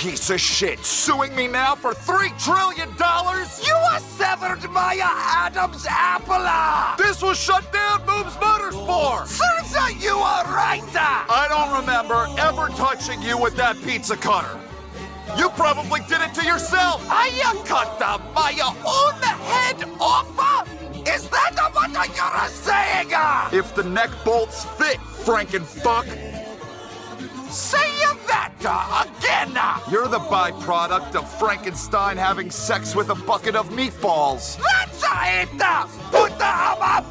piece of shit, suing me now for $3 trillion? You are severed by Adam's apple! This will shut down Mrucz Motorsport! Serza, you are right! I don't remember ever touching you with that pizza cutter. You probably did it to yourself! I cut my own head off? Is that what you're saying? If the neck bolts fit, Frankenfuck. Say that again! You're the byproduct of Frankenstein having sex with a bucket of meatballs. That's it! Put the up!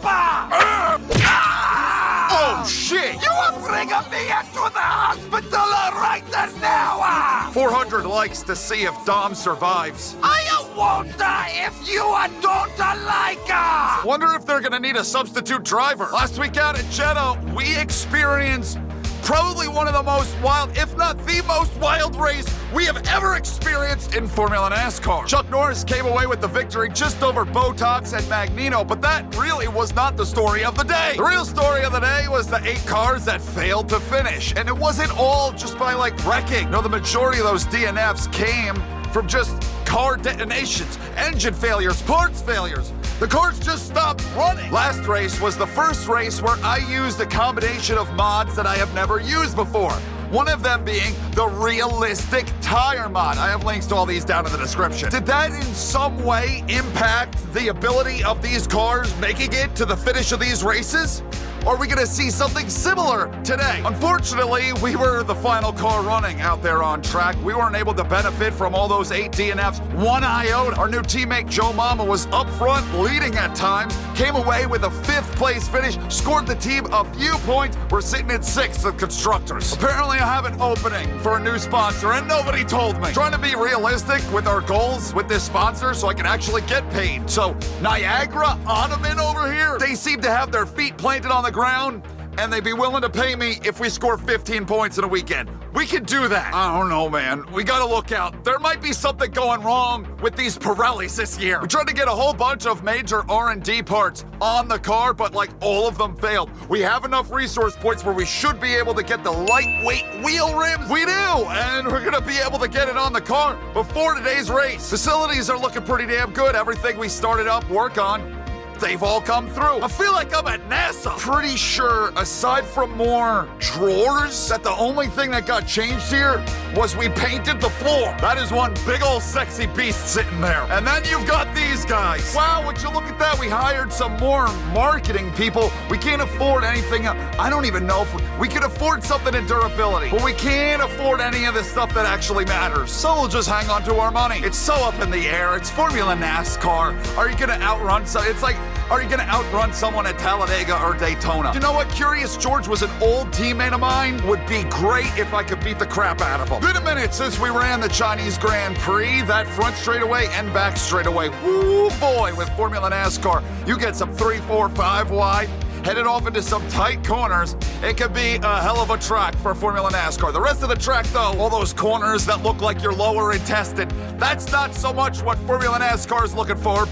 Oh, shit! You are bringing me into the hospital right now! 400 likes to see if Dom survives. I won't if you don't like! Wonder if they're gonna need a substitute driver. Last week out at Jeddah, we experienced probably one of the most wild, if not the most wild race we have ever experienced in Formula NASCAR. Chuck Norris came away with the victory just over Botox and Magneto, but that really was not the story of the day. The real story of the day was the 8 cars that failed to finish, and it wasn't all just by, wrecking. No, the majority of those DNFs came from just car detonations, engine failures, parts failures. The cars just stopped running. Last race was the first race where I used a combination of mods that I have never used before. One of them being the realistic tire mod. I have links to all these down in the description. Did that in some way impact the ability of these cars making it to the finish of these races? Or are we gonna see something similar today? Unfortunately, we were the final car running out there on track. We weren't able to benefit from all those 8 DNFs, 1 iota. Our new teammate Joe Mama was up front, leading at times, came away with a 5th place finish, scored the team a few points. We're sitting at 6th of constructors. Apparently I have an opening for a new sponsor and nobody told me. Trying to be realistic with our goals with this sponsor so I can actually get paid. So Niagara, Ottoman over here, they seem to have their feet planted on the ground, and they'd be willing to pay me if we score 15 points in a weekend. We can do that. I don't know, man. We gotta look out. There might be something going wrong with these Pirellis this year. We tried to get a whole bunch of major R&D parts on the car, but all of them failed. We have enough resource points where we should be able to get the lightweight wheel rims. We do, and we're gonna be able to get it on the car before today's race. Facilities are looking pretty damn good. Everything we started up work on, they've all come through. I feel like I'm at NASA. Pretty sure, aside from more drawers, that the only thing that got changed here was we painted the floor. That is one big old sexy beast sitting there. And then you've got these guys. Wow, would you look at that? We hired some more marketing people. We can't afford anything. I don't even know if we could afford something in durability, but we can't afford any of the stuff that actually matters. So we'll just hang on to our money. It's so up in the air. It's Formula NASCAR. Are you gonna outrun it's like, are you gonna outrun someone at Talladega or Daytona? You know what? Curious George was an old teammate of mine. Would be great if I could beat the crap out of him. Been a minute since we ran the Chinese Grand Prix. That front straightaway and back straightaway. Woo boy, with Formula NASCAR, you get some 3, 4, 5 wide. Headed off into some tight corners. It could be a hell of a track for Formula NASCAR. The rest of the track, though, all those corners that look like your lower intestine, that's not so much what Formula NASCAR is looking for.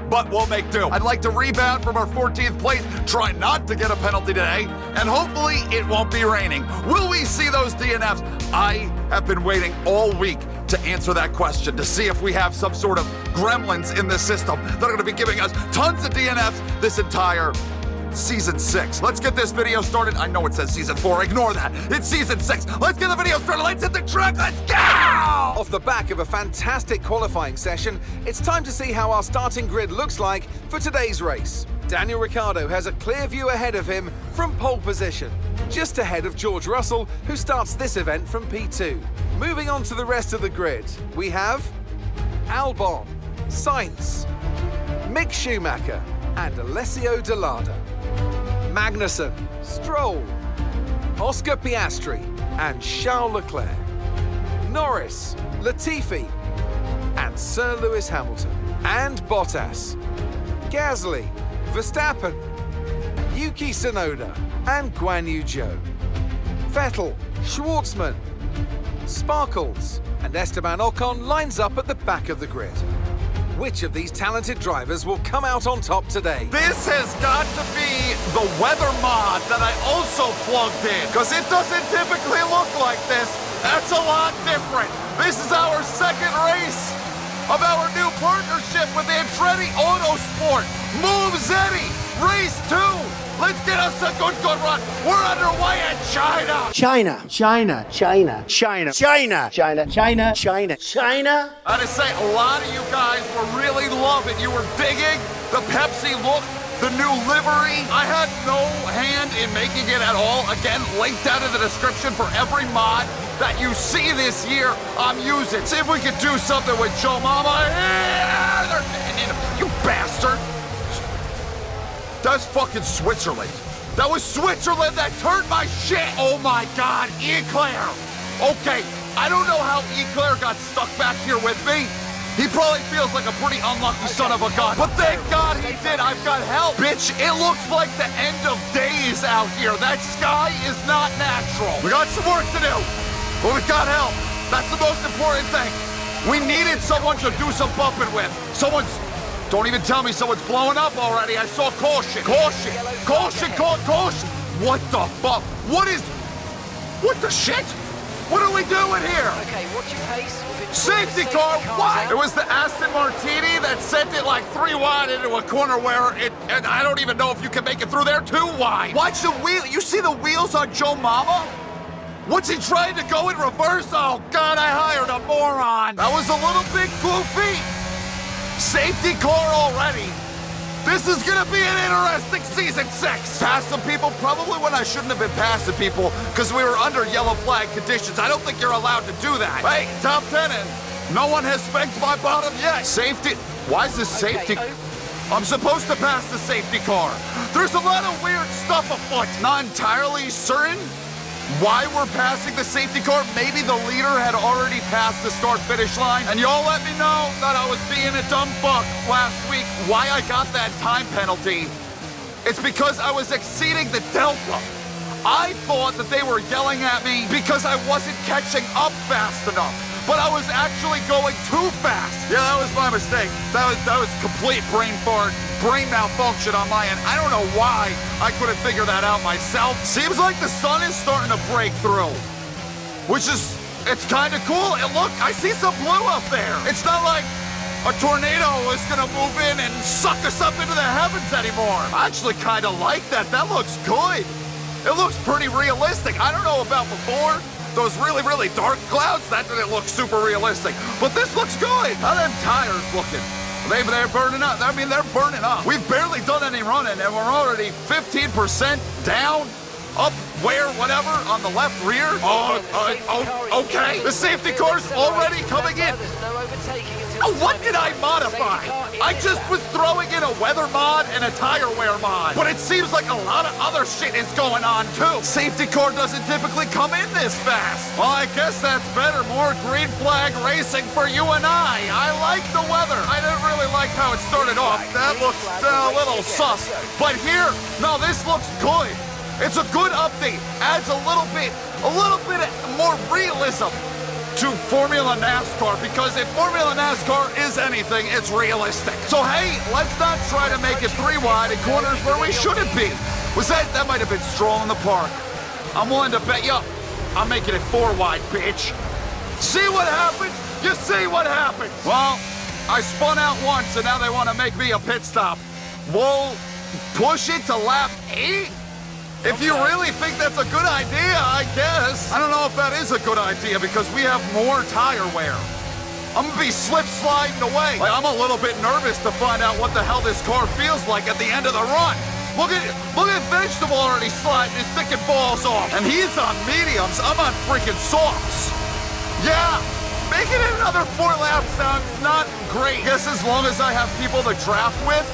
But we'll make do. I'd like to rebound from our 14th place, try not to get a penalty today, and hopefully it won't be raining. Will we see those DNFs? I have been waiting all week to answer that question, to see if we have some sort of gremlins in this system that are gonna be giving us tons of DNFs this entire Season 6. Let's get this video started. I know it says Season 4, ignore that. It's Season 6. Let's get the video started. Let's hit the track. Let's go! Off the back of a fantastic qualifying session, it's time to see how our starting grid looks like for today's race. Daniel Ricciardo has a clear view ahead of him from pole position, just ahead of George Russell, who starts this event from P2. Moving on to the rest of the grid, we have Albon, Sainz, Mick Schumacher, and Alessio De Lada. Magnussen, Stroll, Oscar Piastri, and Charles Leclerc. Norris, Latifi, and Sir Lewis Hamilton. And Bottas, Gasly, Verstappen, Yuki Tsunoda, and Guan Yu Zhou. Vettel, Schwartzman, Sparkles, and Esteban Ocon lines up at the back of the grid. Which of these talented drivers will come out on top today? This has got to be the weather mod that I also plugged in, because it doesn't typically look like this. That's a lot different. This is our second race of our new partnership with Andretti Autosport. Mrucz, race 2. Let's get us a good run. We're underway in China. China. I gotta say, a lot of you guys were really loving. You were digging the Pepsi look, the new livery. I had no hand in making it at all. Again, linked down in the description for every mod that you see this year. I'm using. See if we can do something with Joe Mama. You bastard. That's fucking Switzerland. That was Switzerland that turned my shit. Oh my God, Eclair. Okay, I don't know how Eclair got stuck back here with me. He probably feels like a pretty unlucky son of a gun. But thank God he did. I've got help. Bitch, it looks like the end of days out here. That sky is not natural. We got some work to do, but we got help. That's the most important thing. We needed someone to do some bumping with. Don't even tell me someone's blowing up already. I saw caution. Caution. What the fuck? What the shit? What are we doing here? Okay, watch your pace. Safety car, what? It was the Aston Martini that sent it like 3 wide into a corner where and I don't even know if you can make it through there 2 wide. Watch the wheel. You see the wheels on Joe Mama? What's he trying to go in reverse? Oh God, I hired a moron. That was a little bit goofy. Safety car already. This is gonna be an interesting season 6. Passed some people probably when I shouldn't have been passing people because we were under yellow flag conditions. I don't think you're allowed to do that. Hey, top 10 and no one has spanked my bottom yet. Safety. Why is this safety? I'm supposed to pass the safety car. There's a lot of weird stuff afoot. Not entirely certain why we're passing the safety car. Maybe the leader had already passed the start-finish line. And y'all let me know that I was being a dumb fuck last week. Why I got that time penalty. It's because I was exceeding the delta. I thought that they were yelling at me because I wasn't catching up fast enough. But I was actually going too fast. Yeah, that was my mistake. That was complete brain malfunction on my end. I don't know why I couldn't figure that out myself. Seems like the sun is starting to break through, which is, it's kind of cool. And look, I see some blue up there. It's not like a tornado is gonna move in and suck us up into the heavens anymore. I actually kind of like that. That looks good. It looks pretty realistic. I don't know about before. Those really dark clouds, that didn't look super realistic. But this looks good. How are them tires looking? They're burning up. I mean, they're burning up. We've barely done any running, and we're already 15% down, up, where, whatever, on the left rear. Okay. The safety car's already coming in. Oh, what did I modify? I just was throwing in a weather mod and a tire wear mod. But it seems like a lot of other shit is going on, too. Safety car doesn't typically come in this fast. Well, I guess that's better. More green flag racing for you and I. I like the weather. I didn't really like how it started off. That looks a little sus. But here, no, this looks good. It's a good update. Adds a little bit more realism to Formula NASCAR, because if Formula NASCAR is anything, it's realistic. So hey, let's not try to make it 3 wide in corners where we shouldn't be. That might have been Stroll in the park. I'm willing to bet you I'm making it 4 wide, bitch. See what happens? You see what happens. Well, I spun out once and now they want to make me a pit stop. We'll push it to lap 8? If you really think that's a good idea, I guess. I don't know if that is a good idea because we have more tire wear. I'm gonna be slip-sliding away. I'm a little bit nervous to find out what the hell this car feels like at the end of the run. Look at Vegetable already sliding his sticking balls off. And he's on mediums, I'm on freaking softs. Yeah, making it another 4 laps sounds not great. Guess as long as I have people to draft with,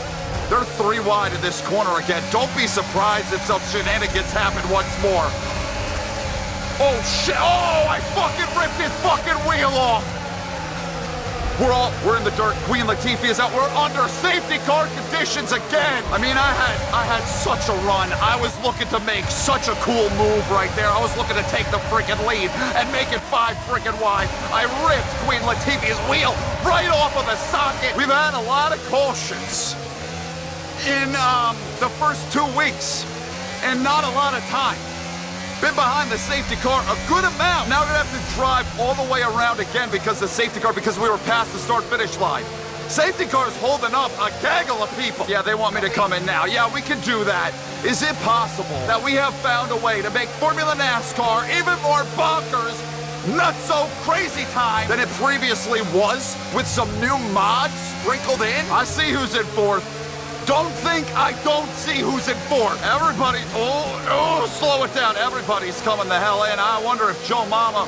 they're 3 wide in this corner again. Don't be surprised if some shenanigans happen once more. Oh shit, oh, I fucking ripped his fucking wheel off. We're in the dirt. Queen Latifah is out. We're under safety car conditions again. I mean, I had such a run. I was looking to make such a cool move right there. I was looking to take the freaking lead and make it 5 freaking wide. I ripped Queen Latifah's wheel right off of the socket. We've had a lot of cautions in the first 2 weeks and not a lot of time. Been behind the safety car a good amount. Now we're gonna have to drive all the way around again because the safety car, because we were past the start-finish line. Safety car's holding up a gaggle of people. Yeah, they want me to come in now. Yeah, we can do that. Is it possible that we have found a way to make Formula NASCAR even more bonkers, not so crazy time than it previously was, with some new mods sprinkled in? I see who's in fourth. Don't think I don't see who's in fourth. Everybody, slow it down. Everybody's coming the hell in. I wonder if Joe Mama,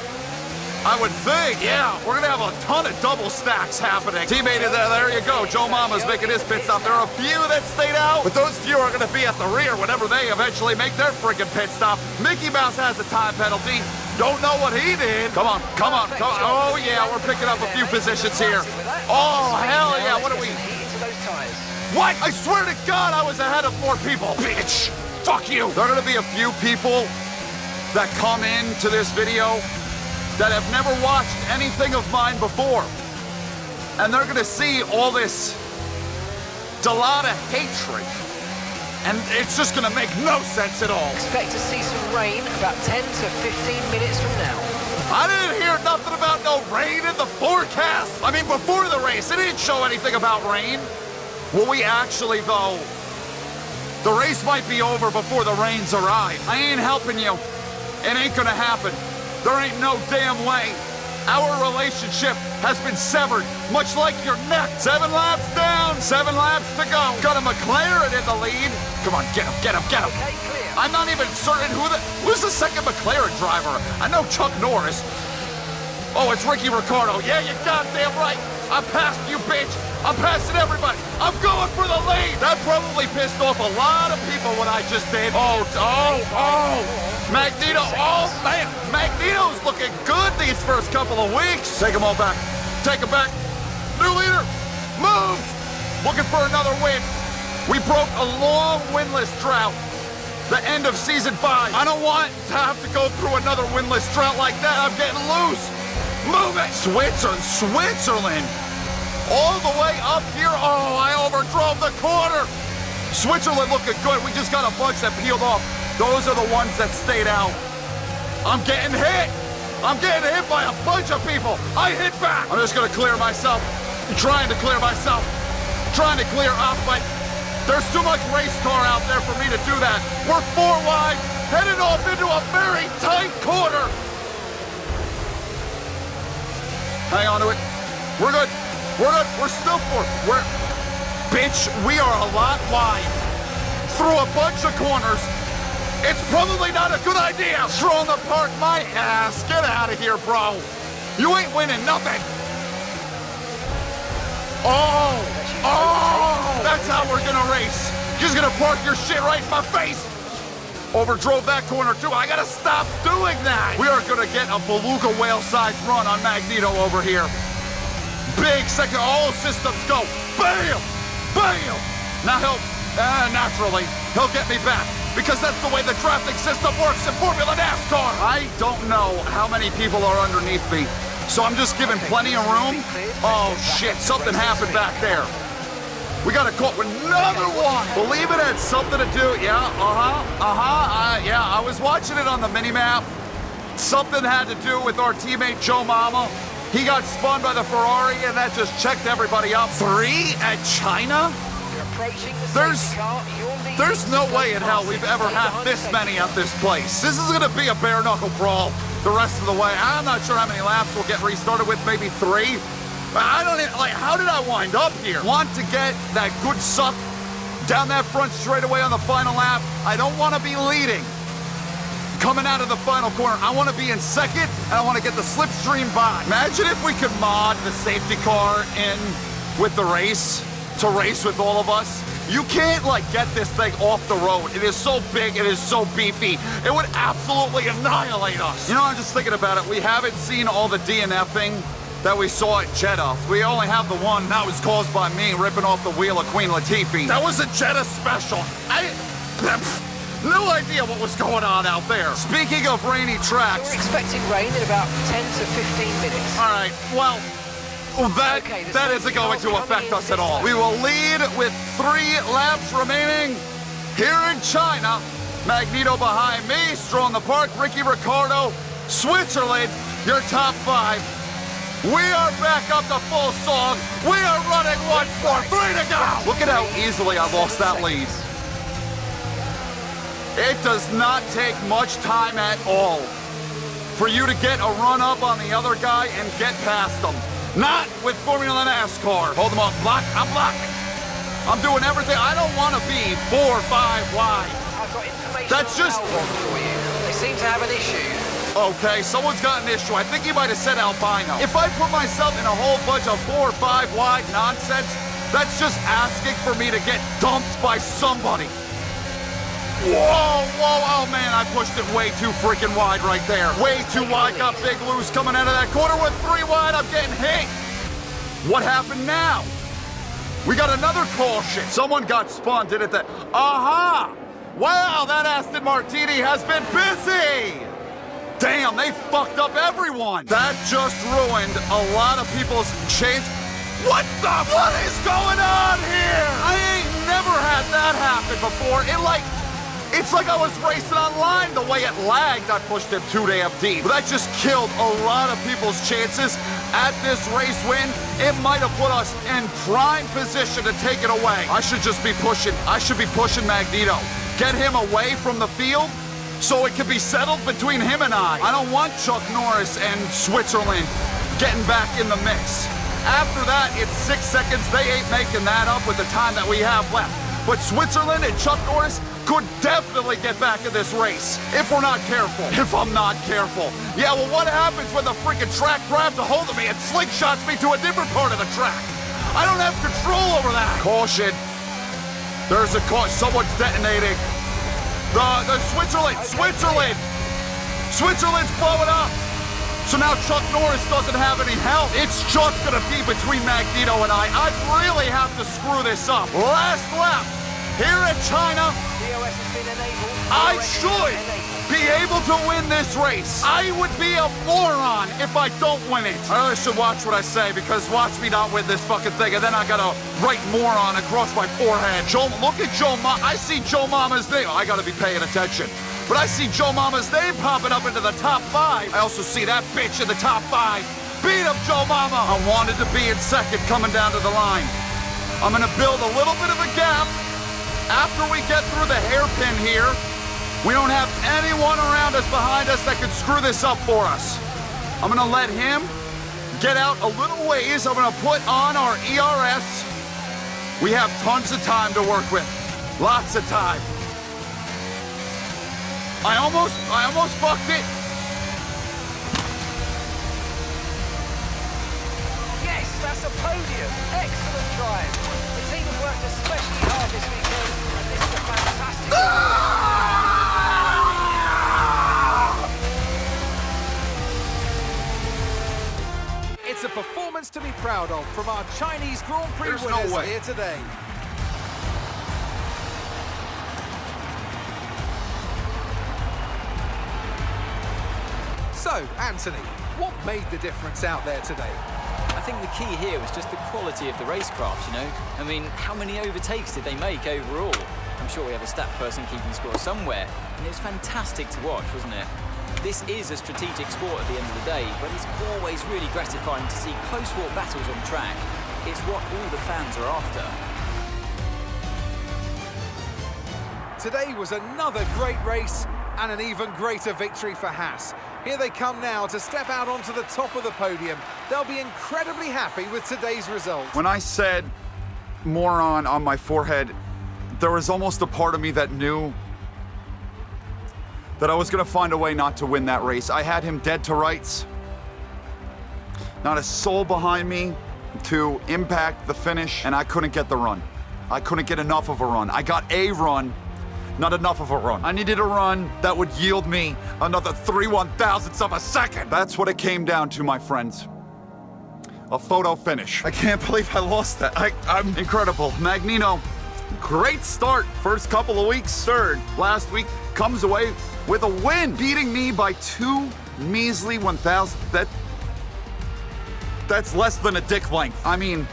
I would think, yeah, we're gonna have a ton of double stacks happening. Teammate, there you go. Joe Mama's making his pit stop. There are a few that stayed out, but those few are gonna be at the rear whenever they eventually make their friggin' pit stop. Mickey Mouse has a time penalty. Don't know what he did. Come on, come on, come on. Oh yeah, we're picking up a few positions here. Oh, hell yeah, what are we? What? I swear to God, I was ahead of more people. Bitch, fuck you. There are gonna be a few people that come into this video that have never watched anything of mine before. And they're gonna see all this lot of hatred. And it's just gonna make no sense at all. Expect to see some rain about 10 to 15 minutes from now. I didn't hear nothing about no rain in the forecast. I mean, before the race, it didn't show anything about rain. Will we actually, though? The race might be over before the rains arrive. I ain't helping you. It ain't gonna happen. There ain't no damn way. Our relationship has been severed, much like your neck. 7 laps down, 7 laps to go. Got a McLaren in the lead. Come on, get him, get him, get him. Okay, clear. I'm not even certain who's the second McLaren driver. I know Chuck Norris. Oh, it's Ricky Ricardo. Yeah, you goddamn right. I'm past you, bitch. I'm passing everybody. I'm going for the lead. That probably pissed off a lot of people what I just did. Oh. Magneto, oh man. Magneto's looking good these first couple of weeks. Take them all back. Take them back. New leader. Move. Looking for another win. We broke a long winless drought. The end of season 5. I don't want to have to go through another winless drought like that. I'm getting loose. Move it. Switzerland. All the way up here. Oh, I overdrove the corner. Switzerland looking good. We just got a bunch that peeled off. Those are the ones that stayed out. I'm getting hit. I'm getting hit by a bunch of people. I hit back. I'm just gonna clear myself. I'm trying to clear myself. Trying to clear up, but there's too much race car out there for me to do that. We're 4 wide, headed off into a very tight corner. Hang on to it. We're good. We're good. We're still 4. Bitch, we are a lot wide. Through a bunch of corners. It's probably not a good idea. Throwing apart my ass. Get out of here, bro. You ain't winning nothing. Oh, that's how we're gonna race. Just gonna park your shit right in my face. Overdrove that corner too. I gotta stop doing that. We are gonna get a beluga whale-sized run on Magneto over here. Big second, all systems go. Bam, bam. Now naturally, he'll get me back because that's the way the drafting system works in Formula NASCAR. I don't know how many people are underneath me, so I'm just giving plenty of room. Oh shit, something happened back there. We got caught with another one. Believe it had something to do. Yeah, yeah, I was watching it on the mini-map. Something had to do with our teammate Joe Mama. He got spun by the Ferrari, and that just checked everybody up. 3 at China? There's no way in hell we've ever had this many at this place. This is gonna be a bare knuckle crawl the rest of the way. I'm not sure how many laps we'll get restarted with, maybe 3. I don't even, like, how did I wind up here? Want to get that good suck down that front straightaway on the final lap. I don't want to be leading. Coming out of the final corner, I want to be in second, and I want to get the slipstream by. Imagine if we could mod the safety car in with the race to race with all of us. You can't, like, get this thing off the road. It is so big, it is so beefy. It would absolutely annihilate us. You know, I'm just thinking about it. We haven't seen all the DNFing that we saw at Jeddah. We only have the one that was caused by me ripping off the wheel of Queen Latifah. That was a Jeddah special. No idea what was going on out there. Speaking of rainy tracks. We're expecting rain in about 10 to 15 minutes. All right, well, that isn't going to affect us at all. We will lead with 3 laps remaining here in China. Magneto behind me, Strong the Park, Ricky Ricardo, Switzerland, your top 5. We are back up to full song. We are running once more. 3 to go. Look at how easily I lost that lead. It does not take much time at all for you to get a run up on the other guy and get past them. Not with Formula NASCAR. Hold them up. Block. I'm blocking. I'm doing everything. I don't want to be 4 or 5 wide. I've got information That's on just... Albon for you. They seem to have an issue. Okay, someone's got an issue. I think he might have said Alpine. If I put myself in a whole bunch of 4 or 5 wide nonsense, that's just asking for me to get dumped by somebody. Whoa, oh man, I pushed it way too freaking wide right there. Way too wide, got big loose coming out of that corner with 3 wide, I'm getting hit. What happened now? We got another caution. Someone got spun, didn't they? Aha! Wow, that Aston Martini has been busy! Damn, they fucked up everyone. That just ruined a lot of people's chance. What is going on here? I ain't never had that happen before. It's like I was racing online. The way it lagged, I pushed him too damn deep. But that just killed a lot of people's chances at this race win. It might have put us in prime position to take it away. I should be pushing Magneto. Get him away from the field so it can be settled between him and I. I don't want Chuck Norris and Switzerland getting back in the mix. After that, it's 6 seconds. They ain't making that up with the time that we have left. But Switzerland and Chuck Norris could definitely get back in this race if we're not careful. If I'm not careful. Yeah, well, what happens when the freaking track grabs a hold of me and slingshots me to a different part of the track? I don't have control over that. Caution. There's a caution. Someone's detonating. The Switzerland's blowing up. So now Chuck Norris doesn't have any help. It's just gonna be between Magneto and I. I really have to screw this up. Last lap here at China. DOS has been enabled. I should be able to win this race. I would be a moron if I don't win it. I really should watch what I say, because watch me not win this fucking thing, and then I gotta write moron across my forehead. Look at Joe Mama. I see Joe Mama's name. I gotta be paying attention. But I see Joe Mama's name popping up into the top 5. I also see that bitch in the top 5. Beat up Joe Mama. I wanted to be in second coming down to the line. I'm gonna build a little bit of a gap. After we get through the hairpin here, we don't have anyone around us behind us that could screw this up for us. I'm gonna let him get out a little ways. I'm gonna put on our ERS. We have tons of time to work with. Lots of time. I almost fucked it. Yes, that's a podium. Excellent drive. The team have worked especially hard this weekend, and this is a fantastic... It's a performance to be proud of from our Chinese Grand Prix There's winners no way. here today. So, Anthony, what made the difference out there today? I think the key here was just the quality of the racecraft, you know? I mean, how many overtakes did they make overall? I'm sure we have a stat person keeping score somewhere, and it was fantastic to watch, wasn't it? This is a strategic sport at the end of the day, but it's always really gratifying to see close-fought battles on track. It's what all the fans are after. Today was another great race and an even greater victory for Haas. Here they come now to step out onto the top of the podium. They'll be incredibly happy with today's result. When I said moron on my forehead, there was almost a part of me that knew that I was gonna find a way not to win that race. I had him dead to rights. Not a soul behind me to impact the finish, and I couldn't get the run. I couldn't get enough of a run. I got a run, not enough of a run. I needed a run that would yield me another 3/1000ths of a second. That's what it came down to, my friends. A photo finish. I can't believe I lost that. I'm incredible. Magneto, great start. First couple of weeks, third. Last week, comes away with a win, beating me by 2 measly 1,000. That's less than a dick length. I mean,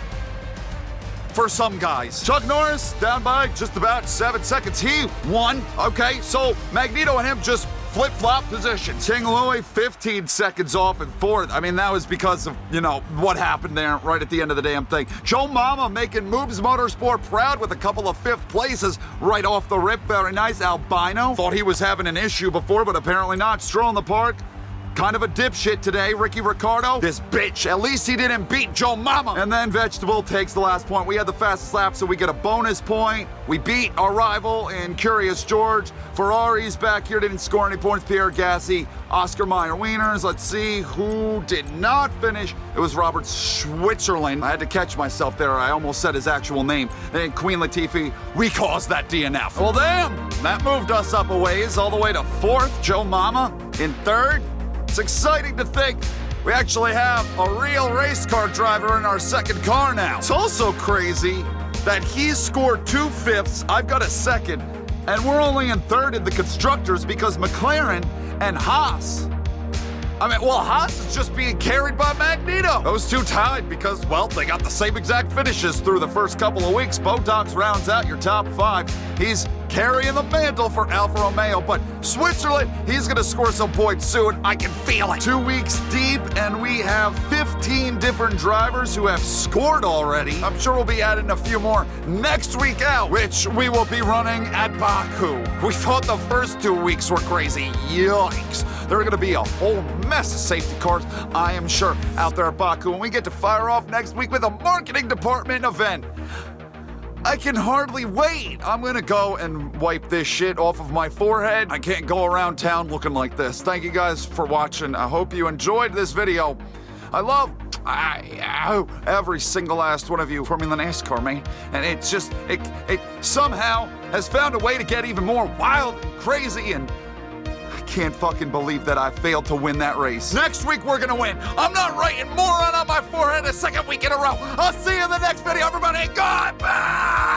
for some guys. Chuck Norris down by just about 7 seconds. He won. Okay, so Magneto and him just flip-flop positions. King Louis 15 seconds off in fourth. I mean, that was because of, you know, what happened there right at the end of the damn thing. Joe Mama making Mrucz Motorsport proud with a couple of fifth places right off the rip. Very nice. Albino thought he was having an issue before, but apparently not. Stroll in the park. Kind of a dipshit today, Ricky Ricardo. This bitch, at least he didn't beat Joe Mama. And then Vegetable takes the last point. We had the fastest lap, so we get a bonus point. We beat our rival in Curious George. Ferrari's back here, didn't score any points. Pierre Gasly, Oscar Mayer Wieners. Let's see who did not finish. It was Robert Switzerland. I had to catch myself there. I almost said his actual name. Then Queen Latifah, we caused that DNF. Well, damn, that moved us up a ways, all the way to fourth. Joe Mama in third. It's exciting to think we actually have a real race car driver in our second car now. It's also crazy that he's scored 2 fifths, I've got a second, and we're only in third in the constructors because McLaren and Haas. Haas is just being carried by Magneto. Those two tied because, well, they got the same exact finishes through the first couple of weeks. Botox rounds out your top 5. He's carrying the mantle for Alfa Romeo, but Switzerland, he's gonna score some points soon. I can feel it. 2 weeks deep, and we have 15 different drivers who have scored already. I'm sure we'll be adding a few more next week out, which we will be running at Baku. We thought the first 2 weeks were crazy. Yikes. There are gonna be a whole mess of safety cars, I am sure, out there at Baku, and we get to fire off next week with a marketing department event. I can hardly wait. I'm gonna go and wipe this shit off of my forehead. I can't go around town looking like this. Thank you guys for watching. I hope you enjoyed this video. I love every single last one of you Formula NASCAR, man. And it's just, it somehow has found a way to get even more wild and crazy, and I can't fucking believe that I failed to win that race. Next week, we're gonna win. I'm not writing moron on my forehead a second week in a row. I'll see you in the next video, everybody. Goodbye!